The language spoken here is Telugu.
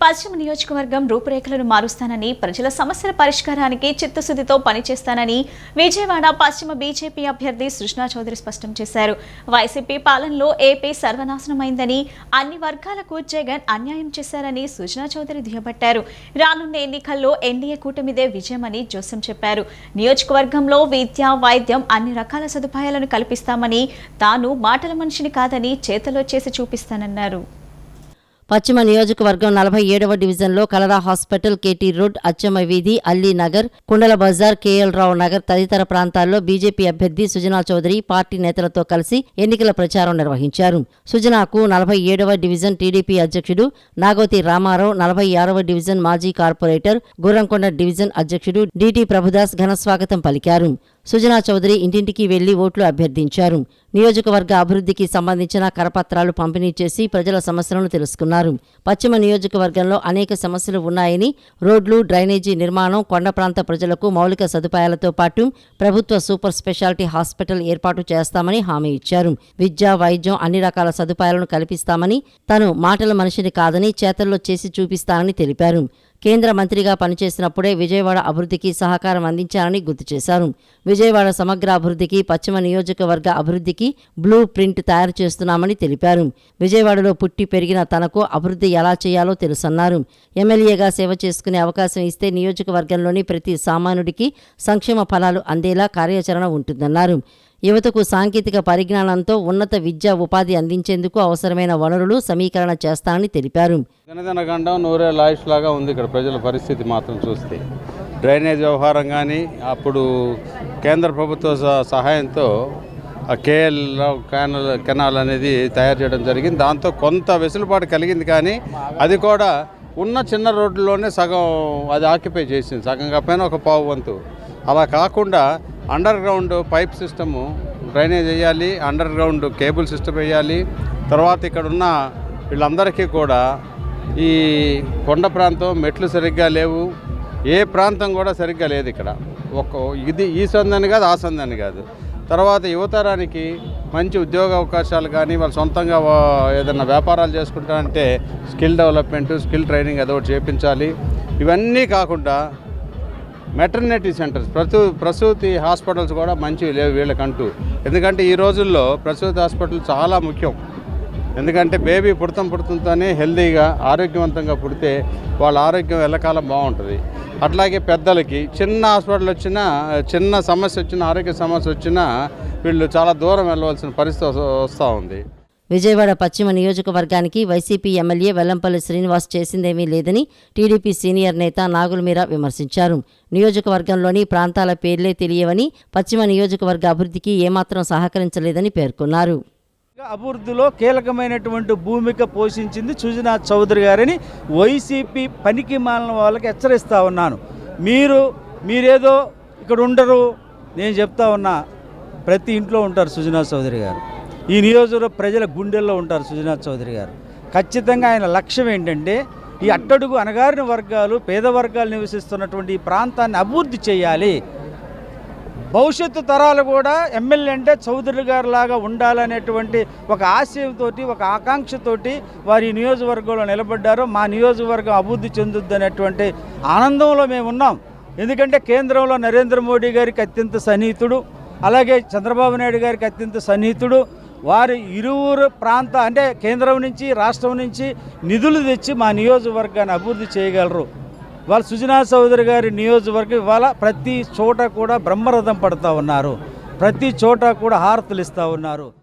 పశ్చిమ నియోజకవర్గం రూపురేఖలను మారుస్తానని, ప్రజల సమస్యల పరిష్కారానికి చిత్తశుద్ధితో పనిచేస్తానని విజయవాడ పశ్చిమ బీజేపీ అభ్యర్థి సృజనా చౌదరి స్పష్టం చేశారు. వైసీపీ పాలనలో ఏపీ సర్వనాశనమైందని, అన్ని వర్గాలకు జగన్ అన్యాయం చేశారని సృజనా చౌదరి దుయ్యబట్టారు. రానున్న ఎన్నికల్లో ఎన్డీఏ కూటమిదే విజయమని జోసం చెప్పారు. నియోజకవర్గంలో విద్య, వైద్యం అన్ని రకాల సదుపాయాలను కల్పిస్తామని, తాను మాటల మనిషిని కాదని చేతలో చేసి చూపిస్తానన్నారు. పశ్చిమ నియోజకవర్గం 47వ డివిజన్లో కలరా హాస్పిటల్, కేటీ రోడ్, అచ్చమ్మ వీధి, అల్లీ నగర్, కుండల బజార్, కేఎల్ రావు నగర్ తదితర ప్రాంతాల్లో బీజేపీ అభ్యర్థి సుజనా చౌదరి పార్టీ నేతలతో కలిసి ఎన్నికల ప్రచారం నిర్వహించారు. సుజనాకు 47వ డివిజన్ టీడీపీ అధ్యక్షుడు నాగోతి రామారావు, 46వ డివిజన్ మాజీ కార్పొరేటర్, గుర్రంకొండ డివిజన్ అధ్యక్షుడు డిటి ప్రభుదాస్ ఘనస్వాగతం పలికారు. సుజనా చౌదరి ఇంటింటికి వెళ్లి ఓట్లు అభ్యర్థించారు. నియోజకవర్గ అభివృద్ధికి సంబంధించిన కరపత్రాలు పంపిణీ చేసి ప్రజల సమస్యలను తెలుసుకున్నారు. పశ్చిమ నియోజకవర్గంలో అనేక సమస్యలు ఉన్నాయని, రోడ్లు, డ్రైనేజీ నిర్మాణం, కొండ ప్రాంత ప్రజలకు మౌలిక సదుపాయాలతో పాటు ప్రభుత్వ సూపర్ స్పెషాలిటీ హాస్పిటల్ ఏర్పాటు చేస్తామని హామీ ఇచ్చారు. విద్య, వైద్యం అన్ని రకాల సదుపాయాలను కల్పిస్తామని, తాను మాటల మనిషిని కాదని చేతల్లో చేసి చూపిస్తానని తెలిపారు. కేంద్ర మంత్రిగా పనిచేసినప్పుడే విజయవాడ అభివృద్ధికి సహకారం అందించారని గుర్తు చేశారు. విజయవాడ సమగ్ర అభివృద్ధికి, పశ్చిమ నియోజకవర్గ అభివృద్ధికి బ్లూ ప్రింట్ తయారు చేస్తున్నామని తెలిపారు. విజయవాడలో పుట్టి పెరిగిన తనకు అభివృద్ధి ఎలా చేయాలో తెలుసన్నారు. ఎమ్మెల్యేగా సేవ చేసుకునే అవకాశం ఇస్తే నియోజకవర్గంలోని ప్రతి సామాన్యుడికి సంక్షేమ ఫలాలు అందేలా కార్యాచరణ ఉంటుందన్నారు. యువతకు సాంకేతిక పరిజ్ఞానంతో ఉన్నత విద్యా ఉపాధి అందించేందుకు అవసరమైన వనరులు సమీకరణ చేస్తానని తెలిపారు. గండం నూరే లాయిష్ లాగా ఉంది ఇక్కడ ప్రజల పరిస్థితి మాత్రం చూస్తే. డ్రైనేజ్ వ్యవహారం కానీ అప్పుడు కేంద్ర ప్రభుత్వ సహాయంతో ఆ కేఎల్ కెనాల్ అనేది తయారు చేయడం జరిగింది. దాంతో కొంత వెసులుబాటు కలిగింది, కానీ అది కూడా ఉన్న చిన్న రోడ్లలోనే సగం అది ఆక్యుపై చేసింది, సగం కాకపోయినా ఒక పావు వంతు. అలా కాకుండా under ground pipe system drainage వేయాలి, అండర్ గ్రౌండ్ కేబుల్ సిస్టమ్ వేయాలి. తర్వాత ఇక్కడ ఉన్న వీళ్ళందరికీ కూడా ఈ కొండ ప్రాంతం మెట్లు సరిగ్గా లేవు, ఏ ప్రాంతం కూడా సరిగ్గా లేదు ఇక్కడ. ఇది ఈ సందని కాదు, ఆ సందని కాదు. తర్వాత యువతరానికి మంచి ఉద్యోగ అవకాశాలు కానీ, వాళ్ళు సొంతంగా ఏదైనా వ్యాపారాలు చేసుకుంటారంటే స్కిల్ డెవలప్మెంట్, స్కిల్ ట్రైనింగ్ అదొకటి చేయించాలి. ఇవన్నీ కాకుండా మెటర్నిటీ సెంటర్స్, ప్రసూతి హాస్పిటల్స్ కూడా మంచివి లేవు వీళ్ళకంటూ. ఎందుకంటే ఈ రోజుల్లో ప్రసూతి హాస్పిటల్ చాలా ముఖ్యం. ఎందుకంటే బేబీ పుడుతుంతోనే హెల్తీగా ఆరోగ్యవంతంగా పుడితే వాళ్ళ ఆరోగ్యం ఎల్లకాలం బాగుంటుంది. అట్లాగే పెద్దలకి చిన్న హాస్పిటల్ వచ్చినా, చిన్న సమస్య వచ్చినా, ఆరోగ్య సమస్య వచ్చినా వీళ్ళు చాలా దూరం వెళ్ళవలసిన పరిస్థితి వస్తూ ఉంది. విజయవాడ పశ్చిమ నియోజకవర్గానికి వైసీపీ ఎమ్మెల్యే వెల్లంపల్లి శ్రీనివాస్ చేసిందేమీ లేదని టీడీపీ సీనియర్ నేత నాగులమీరా విమర్శించారు. నియోజకవర్గంలోని ప్రాంతాల పేర్లే తెలియవని, పశ్చిమ నియోజకవర్గ అభివృద్ధికి ఏమాత్రం సహకరించలేదని పేర్కొన్నారు. అభివృద్ధిలో కీలకమైనటువంటి భూమిక పోషించింది సుజనా చౌదరి గారని వైసీపీ పనికి మాలిన వాళ్ళకి హెచ్చరిస్తూ ఉన్నాను. మీరేదో ఇక్కడ ఉండరు, నేను చెప్తా ఉన్నా, ప్రతి ఇంట్లో ఉంటారు సుజనా చౌదరి గారు. ఈ నియోజకవర్గ ప్రజల గుండెల్లో ఉంటారు సుజనా చౌదరి గారు. ఖచ్చితంగా ఆయన లక్ష్యం ఏంటంటే ఈ అట్టడుగు అణగారిన వర్గాలు, పేద వర్గాలు నివసిస్తున్నటువంటి ఈ ప్రాంతాన్ని అభివృద్ధి చేయాలి. భవిష్యత్తు తరాలు కూడా ఎమ్మెల్యే అంటే చౌదరి గారు లాగా ఉండాలనేటువంటి ఒక ఆశయంతో, ఒక ఆకాంక్షతోటి వారి నియోజకవర్గంలో నిలబడ్డారు. మా నియోజకవర్గం అభివృద్ధి చెందుద్ది అనేటువంటి ఆనందంలో మేము ఉన్నాం. ఎందుకంటే కేంద్రంలో నరేంద్ర మోడీ గారికి అత్యంత సన్నిహితుడు, అలాగే చంద్రబాబు నాయుడు గారికి అత్యంత సన్నిహితుడు. వారి ఇరువురు అంటే కేంద్రం నుంచి, రాష్ట్రం నుంచి నిధులు తెచ్చి మా నియోజకవర్గాన్ని అభివృద్ధి చేయగలరు. వాళ్ళు సుజనా చౌదరి గారి నియోజకవర్గం ఇవాళ ప్రతి చోట కూడా బ్రహ్మరథం పడుతూ ఉన్నారు, ప్రతి చోట కూడా హారతులు ఇస్తూ ఉన్నారు.